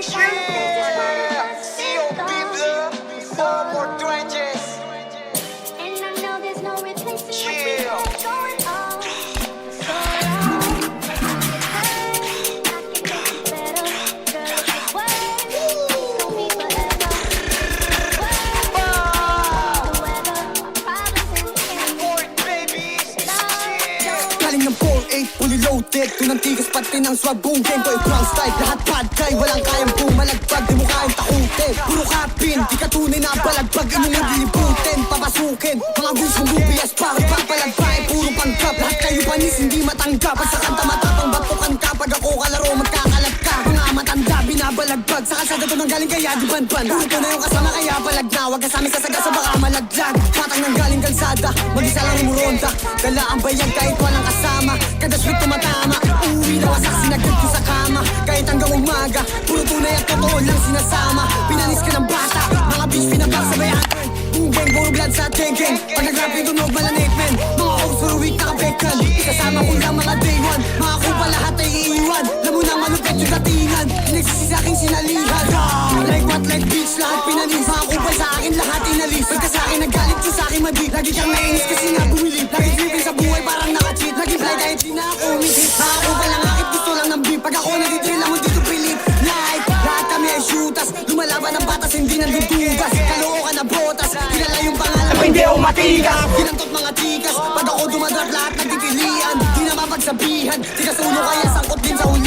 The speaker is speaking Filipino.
Yeah, C.O.B. blood, 4 more 20s. And I know there's no replacing what we Yeah. got going on. So long, I can make it better. Girl, this way, it's gonna be forever. The weather, our problems in the end. Bored babies. Yeah. Galing ng 4-8, fully loaded. Tunang tigas pati ng swag, boom game ko brown style. Lahat bad guy, walang kayang bumalagpag. Di mo kayang takutin, puro kapin. Di ka tunay na balagbag, inyong lilibutin. Papasukin, mga guys kong bubias. Bakit papalagpain, puro panggap. Lahat kayo panis, hindi matanggap. Pag sa kanta matapang, batukan ka. Pag ako kalaro, magkakalat ka. Mga matanda, binabalagbag. Sa kalsada to nang galing kaya di banban. Puro ko na yung kasama kaya palagna. Wag kasama kasagasa baka malaglag. Patang nang galing kalsada, mag-isa lang umuronda. Dala ang bayan kahit walang kasama. Kada sweet tumatama, uuwi na wasak sinagad ko sa kama. Kahit hanggang umaga, puro tunay at totoo lang sinasama. Pinanis ka ng bata, mga bitch pinagkasabayan. Boom bang, puro blood sa tengeng. Pag nag-rapin tunog malanit men. Mga hoes for a week nakabekan. Kasama ko lang mga day one. Mga kupa lahat ay iiwan. Alam mo na malupit yung datingan. Pinagsisi sa aking sinalihan. Like what, like bitch, lahat pinanis. Mga kupal sa akin, lahat inalis. Pagka sa akin nagalit ka sa akin madi. Lagi kang nainis kasi nga bumilip. Lagi dripping sa buhay parang naka-cheat. Lagi fly kahit di na ako umihit. Mga kupal lang akit gusto lang ng beef. Pag ako nagtitril ako dito pilit. Like, lahat kami ay shooters. Lumalaban ng batas, hindi nandudugas. Kalookan na botas, kilala yung pangalan ko, hindi ako matigas. Ginantot mga tikas, pag ako dumadrap lahat nagtitilian. Di na mapagsabihan, tigas ulo kaya sangkot din sa ulo.